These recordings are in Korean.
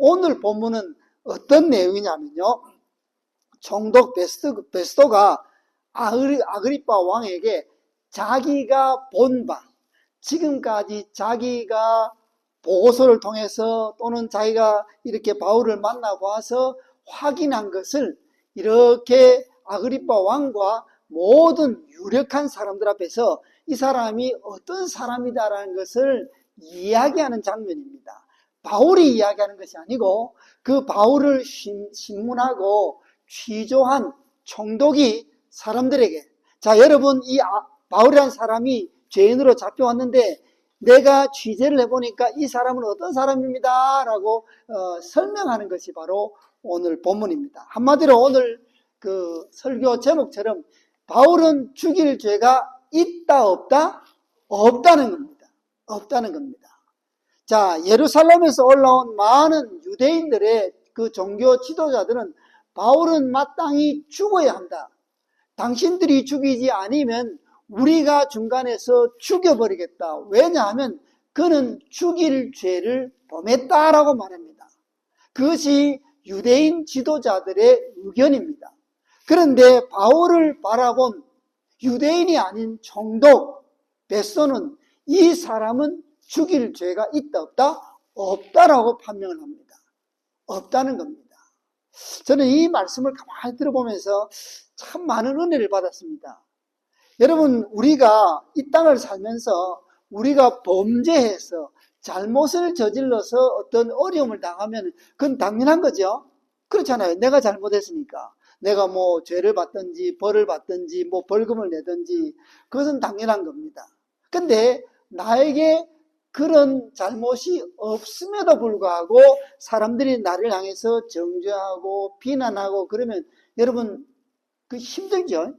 오늘 본문은 어떤 내용이냐면요. 총독 베스도가 아그리빠 왕에게 자기가 본 바, 지금까지 자기가 보고서를 통해서 또는 자기가 이렇게 바울을 만나고 와서 확인한 것을 이렇게 아그리빠 왕과 모든 유력한 사람들 앞에서 이 사람이 어떤 사람이다라는 것을 이야기하는 장면입니다. 바울이 이야기하는 것이 아니고 그 바울을 신문하고 취조한 총독이 사람들에게, 자, 여러분, 이 바울이라는 사람이 죄인으로 잡혀왔는데 내가 취재를 해보니까 이 사람은 어떤 사람입니다 라고 설명하는 것이 바로 오늘 본문입니다. 한마디로 오늘 그 설교 제목처럼 바울은 죽일 죄가 있다 없다? 없다는 겁니다. 없다는 겁니다. 자, 예루살렘에서 올라온 많은 유대인들의 그 종교 지도자들은 바울은 마땅히 죽어야 한다. 당신들이 죽이지 않으면 우리가 중간에서 죽여버리겠다. 왜냐하면 그는 죽일 죄를 범했다라고 말합니다. 그것이 유대인 지도자들의 의견입니다. 그런데 바울을 바라본 유대인이 아닌 총독 베소는 이 사람은 죽일 죄가 있다 없다? 없다라고 판명을 합니다. 없다는 겁니다. 저는 이 말씀을 가만히 들어보면서 참 많은 은혜를 받았습니다. 여러분, 우리가 이 땅을 살면서 우리가 범죄해서 잘못을 저질러서 어떤 어려움을 당하면 그건 당연한 거죠. 그렇잖아요. 내가 잘못했으니까. 내가 뭐 죄를 받든지 벌을 받든지 뭐 벌금을 내든지 그것은 당연한 겁니다. 근데 나에게 그런 잘못이 없음에도 불구하고 사람들이 나를 향해서 정죄하고 비난하고 그러면 여러분 그 힘들죠?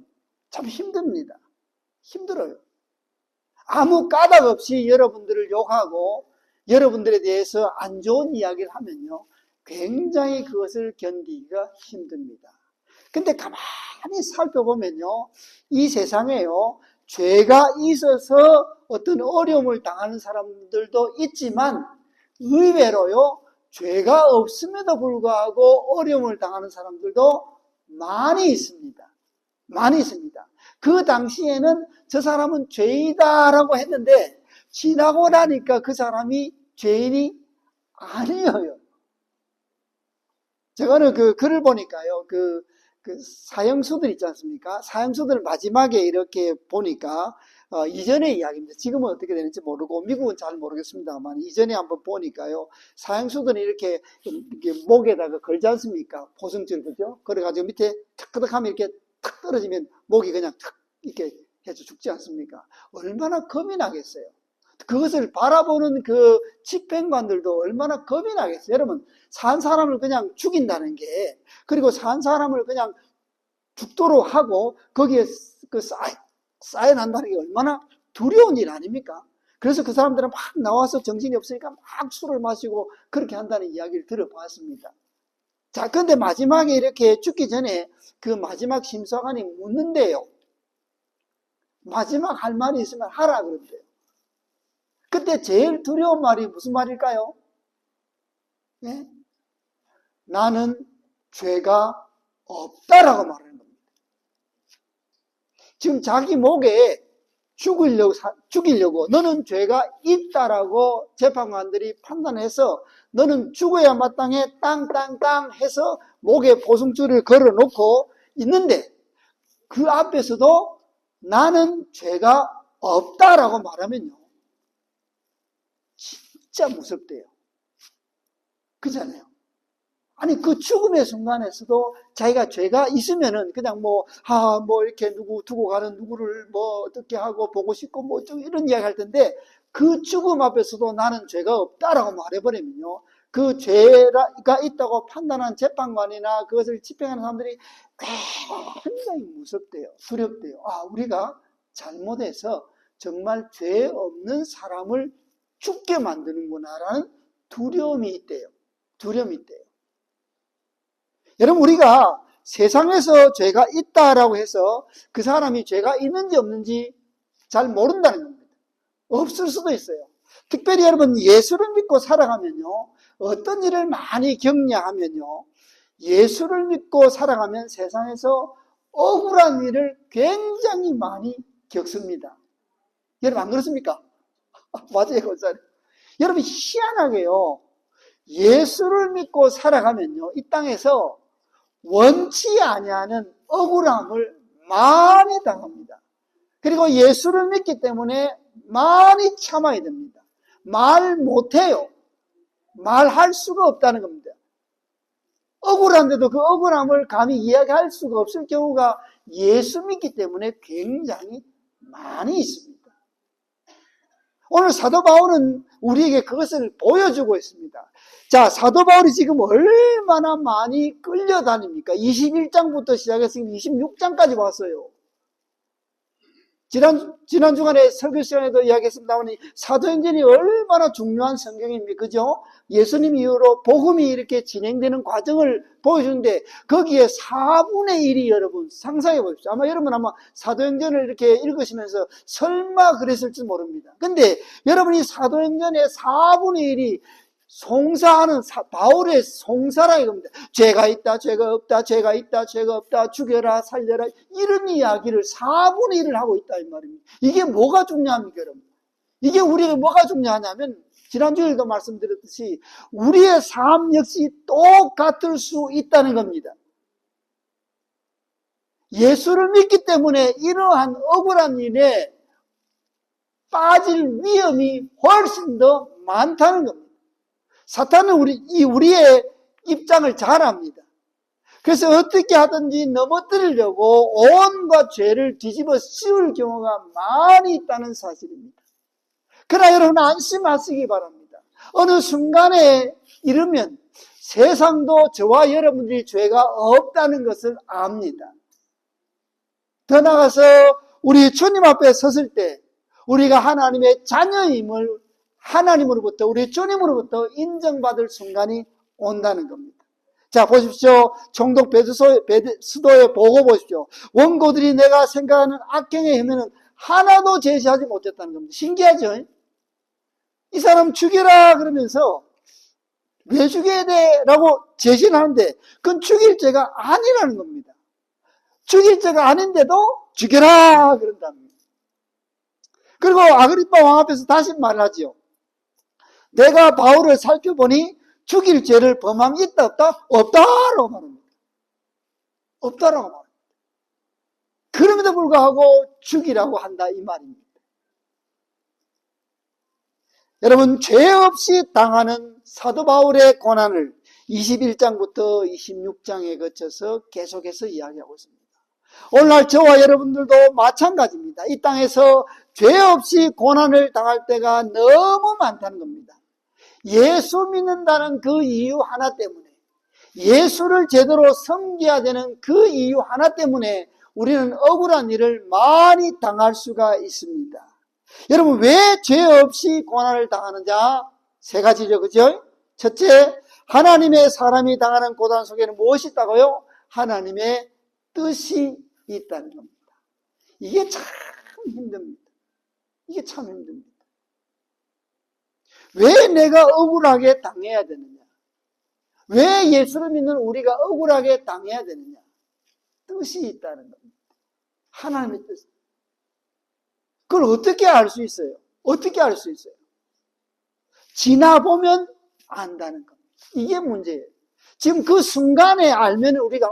참 힘듭니다. 힘들어요. 아무 까닭 없이 여러분들을 욕하고 여러분들에 대해서 안 좋은 이야기를 하면요, 굉장히 그것을 견디기가 힘듭니다. 근데 가만히 살펴보면요, 이 세상에요, 죄가 있어서 어떤 어려움을 당하는 사람들도 있지만 의외로요, 죄가 없음에도 불구하고 어려움을 당하는 사람들도 많이 있습니다. 많이 있습니다. 그 당시에는 저 사람은 죄이다라고 했는데 지나고 나니까 그 사람이 죄인이 아니에요. 제가는 그 글을 보니까요, 그 사형수들 있지 않습니까? 사형수들 마지막에 이렇게 보니까 이전의 이야기입니다. 지금은 어떻게 되는지 모르고 미국은 잘 모르겠습니다만 이전에 한번 보니까요, 사형수들은 이렇게 목에다가 걸지 않습니까? 보승줄, 그죠? 그래가지고 밑에 탁탁하면 이렇게 탁 떨어지면 목이 그냥 탁 이렇게 해서 죽지 않습니까? 얼마나 겁이 나겠어요. 그것을 바라보는 그 집행관들도 얼마나 겁이 나겠어요. 여러분, 산 사람을 그냥 죽인다는 게, 그리고 산 사람을 그냥 죽도록 하고 거기에 그 쌓여난다는 게 얼마나 두려운 일 아닙니까? 그래서 그 사람들은 막 나와서 정신이 없으니까 막 술을 마시고 그렇게 한다는 이야기를 들어봤습니다. 자, 근데 마지막에 이렇게 죽기 전에 그 마지막 심사관이 묻는데요, 마지막 할 말이 있으면 하라 그런대요. 그때 제일 두려운 말이 무슨 말일까요? 네? 나는 죄가 없다라고 말하는 겁니다. 지금 자기 목에 죽이려고 너는 죄가 있다라고 재판관들이 판단해서 너는 죽어야 마땅해 땅땅땅 해서 목에 보승줄을 걸어놓고 있는데 그 앞에서도 나는 죄가 없다라고 말하면요, 진짜 무섭대요. 그잖아요. 아니, 그 죽음의 순간에서도 자기가 죄가 있으면은 그냥 뭐 이렇게 누구 두고 가는 누구를 뭐 어떻게 하고 보고 싶고 뭐 이런 이야기 할 텐데 그 죽음 앞에서도 나는 죄가 없다라고 말해버리면요, 그 죄가 있다고 판단한 재판관이나 그것을 집행하는 사람들이 굉장히 무섭대요. 두렵대요. 아, 우리가 잘못해서 정말 죄 없는 사람을 죽게 만드는구나라는 두려움이 있대요. 두려움이 있대요. 여러분, 우리가 세상에서 죄가 있다라고 해서 그 사람이 죄가 있는지 없는지 잘 모른다는 겁니다. 없을 수도 있어요. 특별히 여러분, 예수를 믿고 살아가면요, 어떤 일을 많이 겪냐하면요, 예수를 믿고 살아가면 세상에서 억울한 일을 굉장히 많이 겪습니다. 여러분 안 그렇습니까? 맞아요, 권사님. 여러분 희한하게요, 예수를 믿고 살아가면요, 이 땅에서 원치 아니하는 억울함을 많이 당합니다. 그리고 예수를 믿기 때문에 많이 참아야 됩니다. 말 못해요. 말할 수가 없다는 겁니다. 억울한데도 그 억울함을 감히 이야기할 수가 없을 경우가 예수 믿기 때문에 굉장히 많이 있습니다. 오늘 사도 바울은 우리에게 그것을 보여주고 있습니다. 자, 사도 바울이 지금 얼마나 많이 끌려다닙니까? 21장부터 시작해서 26장까지 왔어요. 지난 주간에 설교 시간에도 이야기했습니다만 사도행전이 얼마나 중요한 성경입니까? 그죠? 예수님 이후로 복음이 이렇게 진행되는 과정을 보여주는데 거기에 4분의 1이 여러분 상상해 보십시오. 여러분 아마 사도행전을 이렇게 읽으시면서 설마 그랬을지 모릅니다. 근데 여러분이 사도행전의 4분의 1이 송사하는 바울의 송사라 이겁니다. 죄가 있다, 죄가 없다, 죄가 있다, 죄가 없다, 죽여라, 살려라, 이런 이야기를 4분의 1을 하고 있다 이 말입니다. 이게 뭐가 중요합니까, 여러분? 이게 우리에게 뭐가 중요하냐면 지난주에도 말씀드렸듯이 우리의 삶 역시 똑같을 수 있다는 겁니다. 예수를 믿기 때문에 이러한 억울한 일에 빠질 위험이 훨씬 더 많다는 겁니다. 사탄은 우리의 입장을 잘 압니다. 그래서 어떻게 하든지 넘어뜨리려고 온갖 죄를 뒤집어 씌울 경우가 많이 있다는 사실입니다. 그러나 여러분 안심하시기 바랍니다. 어느 순간에 이르면 세상도 저와 여러분들이 죄가 없다는 것을 압니다. 더 나아가서 우리 주님 앞에 섰을 때 우리가 하나님의 자녀임을 하나님으로부터 우리 주님으로부터 인정받을 순간이 온다는 겁니다. 자, 보십시오. 총독 베드스도에 보고 보십시오. 원고들이 내가 생각하는 악행의 혐의는 하나도 제시하지 못했다는 겁니다. 신기하죠? 이 사람 죽여라 그러면서 왜 죽여야 돼? 라고 제시를 하는데 그건 죽일 죄가 아니라는 겁니다. 죽일 죄가 아닌데도 죽여라 그런답니다. 그리고 아그리빠 왕 앞에서 다시 말하지요. 내가 바울을 살펴보니 죽일 죄를 범함이 있다 없다? 없다라고 말합니다. 없다라고 말합니다. 그럼에도 불구하고 죽이라고 한다 이 말입니다. 여러분 죄 없이 당하는 사도 바울의 고난을 21장부터 26장에 거쳐서 계속해서 이야기하고 있습니다. 오늘날 저와 여러분들도 마찬가지입니다. 이 땅에서 죄 없이 고난을 당할 때가 너무 많다는 겁니다. 예수 믿는다는 그 이유 하나 때문에, 예수를 제대로 섬겨야 되는 그 이유 하나 때문에 우리는 억울한 일을 많이 당할 수가 있습니다. 여러분 왜 죄 없이 고난을 당하느냐? 세 가지죠, 그죠? 첫째, 하나님의 사람이 당하는 고난 속에는 무엇이 있다고요? 하나님의 뜻이 있다는 겁니다. 이게 참 힘듭니다. 이게 참 힘듭니다. 왜 내가 억울하게 당해야 되느냐? 왜 예수를 믿는 우리가 억울하게 당해야 되느냐? 뜻이 있다는 겁니다. 하나님의 뜻. 그걸 어떻게 알 수 있어요? 어떻게 알 수 있어요? 지나보면 안다는 겁니다. 이게 문제예요. 지금 그 순간에 알면 우리가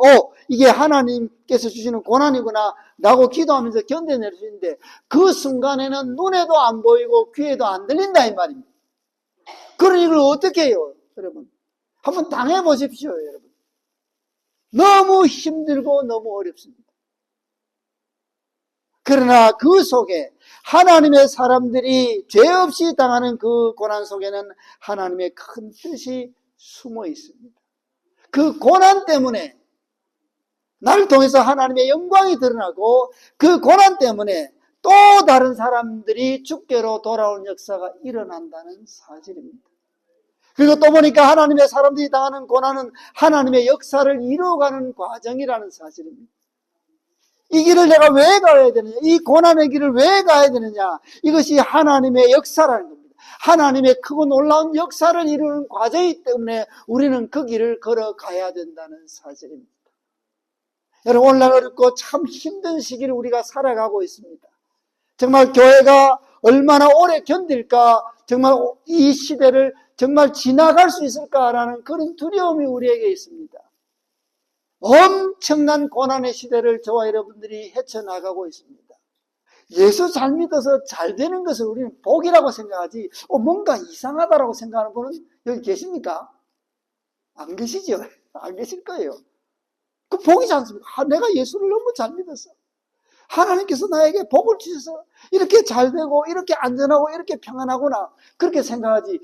이게 하나님께서 주시는 고난이구나 라고 기도하면서 견뎌낼 수 있는데 그 순간에는 눈에도 안 보이고 귀에도 안 들린다 이 말입니다. 그런 이걸 어떻게 해요, 여러분? 한번 당해보십시오, 여러분. 너무 힘들고 너무 어렵습니다. 그러나 그 속에 하나님의 사람들이 죄 없이 당하는 그 고난 속에는 하나님의 큰 뜻이 숨어 있습니다. 그 고난 때문에 나를 통해서 하나님의 영광이 드러나고 그 고난 때문에 또 다른 사람들이 주께로 돌아오는 역사가 일어난다는 사실입니다. 그리고 또 보니까 하나님의 사람들이 당하는 고난은 하나님의 역사를 이루어가는 과정이라는 사실입니다. 이 길을 내가 왜 가야 되느냐? 이 고난의 길을 왜 가야 되느냐? 이것이 하나님의 역사라는 겁니다. 하나님의 크고 놀라운 역사를 이루는 과정이기 때문에 우리는 그 길을 걸어가야 된다는 사실입니다. 여러분, 오늘날 어렵고 참 힘든 시기를 우리가 살아가고 있습니다. 정말 교회가 얼마나 오래 견딜까, 정말 이 시대를 정말 지나갈 수 있을까라는 그런 두려움이 우리에게 있습니다. 엄청난 고난의 시대를 저와 여러분들이 헤쳐나가고 있습니다. 예수 잘 믿어서 잘 되는 것을 우리는 복이라고 생각하지, 뭔가 이상하다라고 생각하는 분은 여기 계십니까? 안 계시죠? 안 계실 거예요. 그 복이지 않습니까? 내가 예수를 너무 잘 믿었어. 하나님께서 나에게 복을 주셔서 이렇게 잘 되고 이렇게 안전하고 이렇게 평안하구나, 그렇게 생각하지,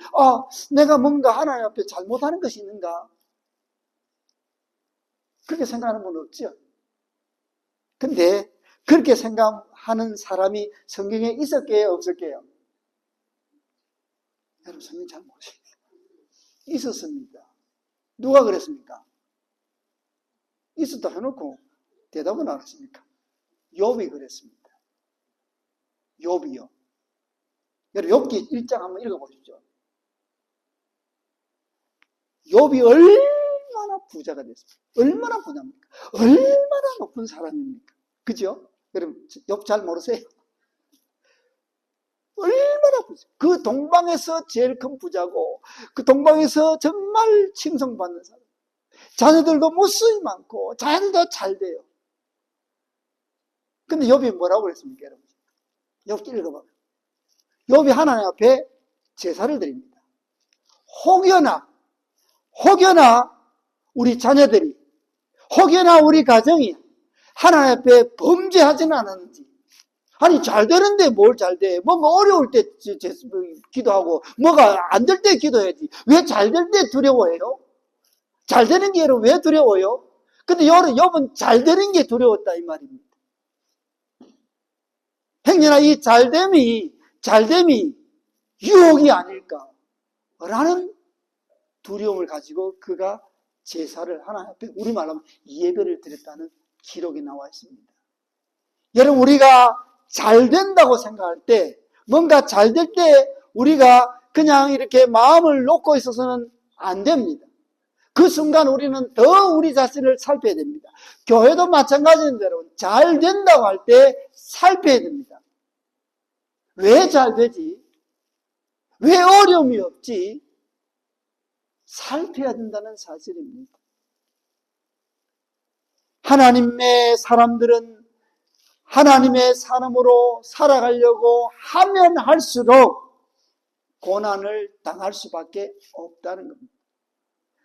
내가 뭔가 하나님 앞에 잘못하는 것이 있는가, 그렇게 생각하는 분은 없죠. 근데 그렇게 생각하는 사람이 성경에 있었게요, 없었게요? 여러분, 성경 잘 모르세요. 있었습니다. 누가 그랬습니까? 있었다 해놓고 대답은 안 하십니까? 욥이 그랬습니다. 욥이요. 여러분, 욥기 1장 한번 읽어보십시오. 욥이 얼마나 부자가 됐습니까? 얼마나 부자입니까? 얼마나 높은 사람입니까? 그죠? 여러분, 욥 잘 모르세요? 얼마나 부자. 그 동방에서 제일 큰 부자고, 그 동방에서 정말 칭송받는 사람. 자녀들도 무수히 많고 자녀도 잘 돼요. 근데 욥이 뭐라고 그랬습니까, 여러분? 욥기 읽어봐요. 욥이 하나님 앞에 제사를 드립니다. 혹여나 우리 자녀들이, 혹여나 우리 가정이 하나님 앞에 범죄하지는 않았는지. 아니, 잘 되는데 뭘 잘 돼? 뭔가 어려울 때 기도하고 뭐가 안 될 때 기도해야지. 왜 잘 될 때 두려워해요? 잘 되는 게 여러분 왜 두려워요? 근데 욥은 잘 되는 게 두려웠다, 이 말입니다. 행여나 이 잘됨이 유혹이 아닐까 라는 두려움을 가지고 그가 제사를 하나님 앞에, 우리말로 하면 예배를 드렸다는 기록이 나와 있습니다. 여러분, 우리가 잘 된다고 생각할 때, 뭔가 잘 될 때 우리가 그냥 이렇게 마음을 놓고 있어서는 안 됩니다. 그 순간 우리는 더 우리 자신을 살펴야 됩니다. 교회도 마찬가지인데 여러분, 잘 된다고 할 때 살펴야 됩니다. 왜 잘 되지? 왜 어려움이 없지? 살펴야 된다는 사실입니다. 하나님의 사람들은 하나님의 사람으로 살아가려고 하면 할수록 고난을 당할 수밖에 없다는 겁니다.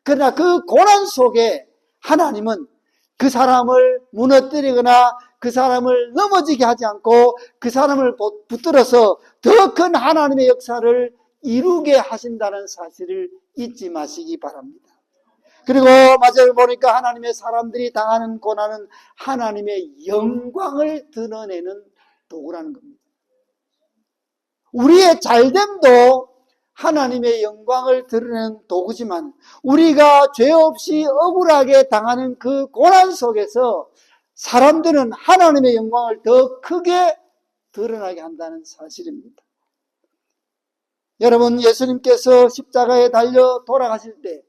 그러나 그 고난 속에 하나님은 그 사람을 무너뜨리거나 그 사람을 넘어지게 하지 않고 그 사람을 붙들어서 더 큰 하나님의 역사를 이루게 하신다는 사실을 잊지 마시기 바랍니다. 그리고 마지막에 보니까 하나님의 사람들이 당하는 고난은 하나님의 영광을 드러내는 도구라는 겁니다. 우리의 잘됨도 하나님의 영광을 드러내는 도구지만 우리가 죄 없이 억울하게 당하는 그 고난 속에서 사람들은 하나님의 영광을 더 크게 드러나게 한다는 사실입니다. 여러분, 예수님께서 십자가에 달려 돌아가실 때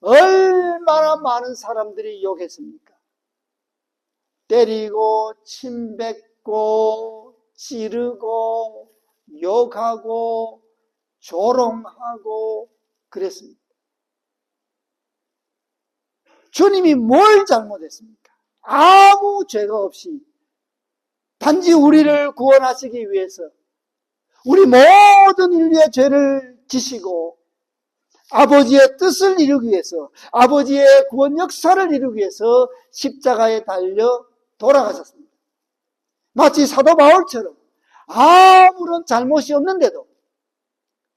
얼마나 많은 사람들이 욕했습니까? 때리고 침뱉고 찌르고 욕하고 조롱하고 그랬습니다. 주님이 뭘 잘못했습니까? 아무 죄가 없이 단지 우리를 구원하시기 위해서 우리 모든 인류의 죄를 지시고 아버지의 뜻을 이루기 위해서, 아버지의 구원 역사를 이루기 위해서 십자가에 달려 돌아가셨습니다. 마치 사도 바울처럼 아무런 잘못이 없는데도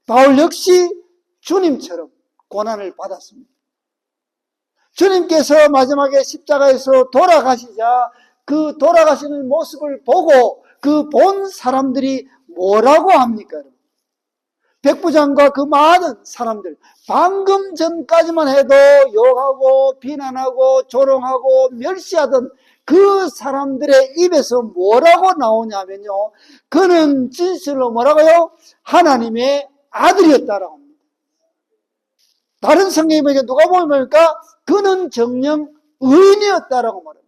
바울 역시 주님처럼 고난을 받았습니다. 주님께서 마지막에 십자가에서 돌아가시자 그 돌아가시는 모습을 보고 그 본 사람들이 뭐라고 합니까? 백부장과 그 많은 사람들, 방금 전까지만 해도 욕하고 비난하고 조롱하고 멸시하던 그 사람들의 입에서 뭐라고 나오냐면요, 그는 진실로 뭐라고요? 하나님의 아들이었다라고 합니다. 다른 성경에 보니까 누가 보니까 그는 정녕 의인이었다라고 말합니다.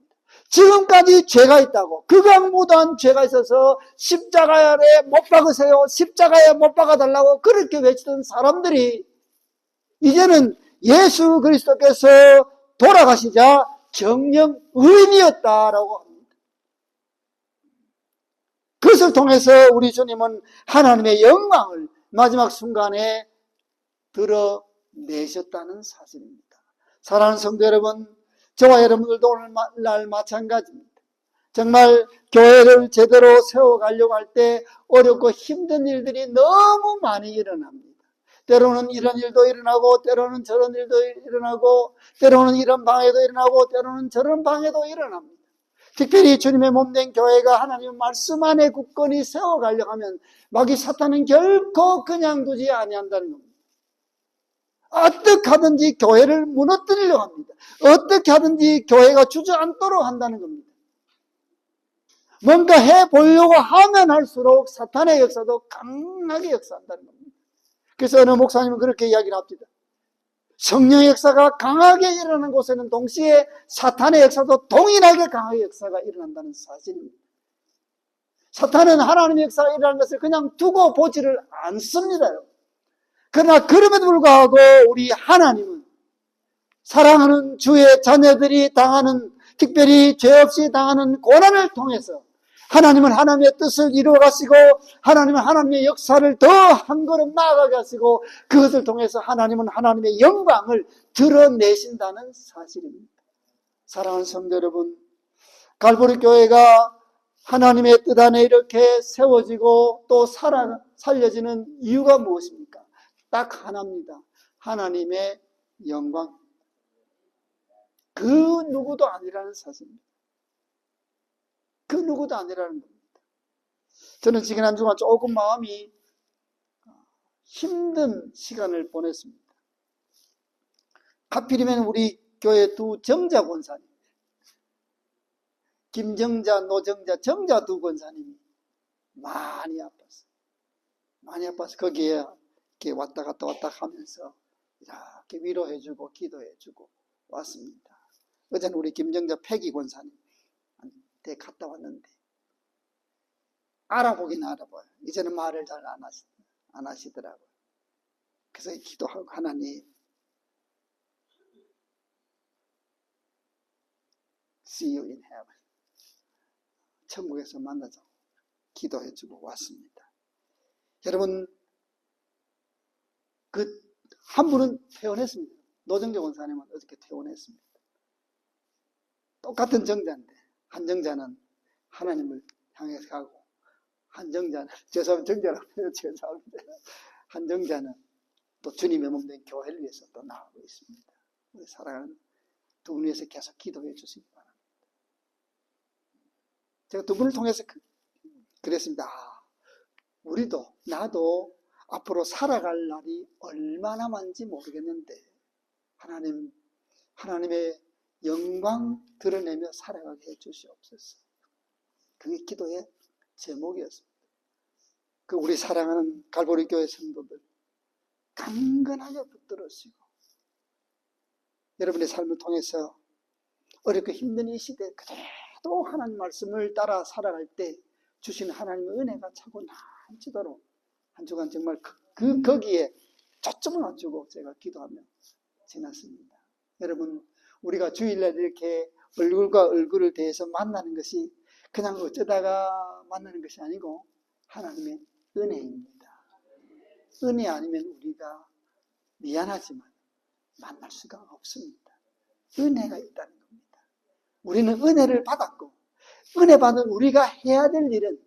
지금까지 죄가 있다고, 그가 무도한 죄가 있어서 십자가에 못 박으세요, 십자가에 못 박아달라고 그렇게 외치던 사람들이 이제는 예수 그리스도께서 돌아가시자 정녕 의인이었다라고 합니다. 그것을 통해서 우리 주님은 하나님의 영광을 마지막 순간에 드러내셨다는 사실입니다. 사랑하는 성도 여러분, 저와 여러분들도 오늘날 마찬가지입니다. 정말 교회를 제대로 세워가려고 할 때 어렵고 힘든 일들이 너무 많이 일어납니다. 때로는 이런 일도 일어나고, 때로는 저런 일도 일어나고, 때로는 이런 방해도 일어나고, 때로는 저런 방해도 일어납니다. 특별히 주님의 몸된 교회가 하나님의 말씀 안에 굳건히 세워가려고 하면 마귀 사탄은 결코 그냥 두지 아니한다는 겁니다. 어떻게 하든지 교회를 무너뜨리려고 합니다. 어떻게 하든지 교회가 주저앉도록 한다는 겁니다. 뭔가 해보려고 하면 할수록 사탄의 역사도 강하게 역사한다는 겁니다. 그래서 어느 목사님은 그렇게 이야기를 합니다. 성령의 역사가 강하게 일어나는 곳에는 동시에 사탄의 역사도 동일하게 강하게 역사가 일어난다는 사실입니다. 사탄은 하나님의 역사가 일어나는 것을 그냥 두고 보지를 않습니다. 그러나 그럼에도 불구하고 우리 하나님은 사랑하는 주의 자녀들이 당하는, 특별히 죄 없이 당하는 고난을 통해서 하나님은 하나님의 뜻을 이루어가시고 하나님은 하나님의 역사를 더 한 걸음 나아가게 하시고 그것을 통해서 하나님은 하나님의 영광을 드러내신다는 사실입니다. 사랑하는 성도 여러분, 갈보리 교회가 하나님의 뜻 안에 이렇게 세워지고 또 살려지는 이유가 무엇입니까? 딱 하나입니다. 하나님의 영광. 그 누구도 아니라는 사실입니다. 그 누구도 아니라는 겁니다. 저는 지난 한 주간 조금 마음이 힘든 시간을 보냈습니다. 하필이면 우리 교회 두 정자 권사님, 김정자, 노정자, 정자 두 권사님이 많이 아팠어요. 많이 아파서 거기에 이렇게 왔다 갔다 하면서 이렇게 위로해주고 기도해주고 왔습니다. 어제는 우리 김정자 패기 권사님한테 갔다 왔는데 알아보긴 알아봐요. 이제는 말을 잘 안 하시더라고요. 그래서 기도하고 하나님 See you in heaven. 천국에서 만나자고 기도해주고 왔습니다. 여러분, 그 한 분은 퇴원했습니다. 노정재 원사님은 어저께 퇴원했습니다. 똑같은 정자인데 한 정자는 하나님을 향해서 가고 한 정자는 죄송합니다. 정자라고 해요. 죄송합니다. 한 정자는 또 주님의 몸된 교회를 위해서 또 나가고 있습니다. 우리 사랑하는 두 분 위해서 계속 기도해 주시기 바랍니다. 제가 두 분을 통해서 그랬습니다. 우리도 나도 앞으로 살아갈 날이 얼마나 많은지 모르겠는데 하나님의 영광 드러내며 살아가게 해주시옵소서. 그게 기도의 제목이었습니다. 그 우리 사랑하는 갈보리 교회 성도들 강건하게 붙들으시고 여러분의 삶을 통해서 어렵고 힘든 이 시대에 그래도 하나님 말씀을 따라 살아갈 때 주신 하나님의 은혜가 차고 넘치도록 한 주간 정말 거기에 초점을 맞추고 제가 기도하며 지났습니다. 여러분, 우리가 주일날 이렇게 얼굴과 얼굴을 대해서 만나는 것이 그냥 어쩌다가 만나는 것이 아니고 하나님의 은혜입니다. 은혜 아니면 우리가 미안하지만 만날 수가 없습니다. 은혜가 있다는 겁니다. 우리는 은혜를 받았고 은혜 받은 우리가 해야 될 일은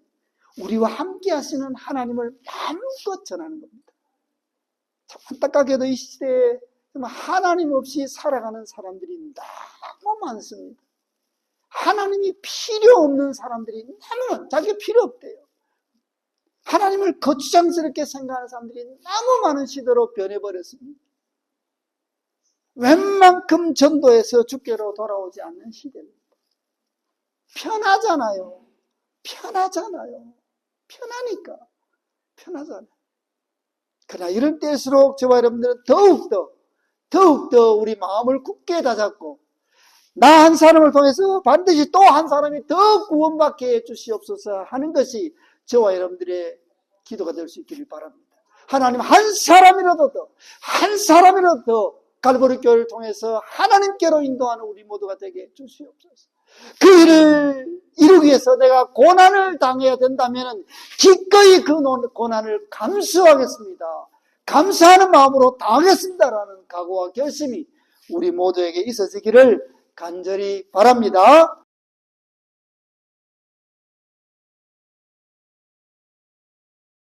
우리와 함께 하시는 하나님을 마음껏 전하는 겁니다. 참 안타깝게도 이 시대에 하나님 없이 살아가는 사람들이 너무 많습니다. 하나님이 필요 없는 사람들이 너무 자기가 필요 없대요. 하나님을 거추장스럽게 생각하는 사람들이 너무 많은 시대로 변해버렸습니다. 웬만큼 전도해서 주께로 돌아오지 않는 시대입니다. 편하잖아요. 편하니까. 편하잖아요. 그러나 이런 때일수록 저와 여러분들은 더욱더 우리 마음을 굳게 다잡고 나 한 사람을 통해서 반드시 또 한 사람이 더 구원받게 해주시옵소서 하는 것이 저와 여러분들의 기도가 될 수 있기를 바랍니다. 하나님 한 사람이라도 더 갈보리 교회를 통해서 하나님께로 인도하는 우리 모두가 되게 해주시옵소서. 그 일을 이루기 위해서 내가 고난을 당해야 된다면 기꺼이 그 고난을 감수하겠습니다. 감사하는 마음으로 당하겠습니다라는 각오와 결심이 우리 모두에게 있어지기를 간절히 바랍니다.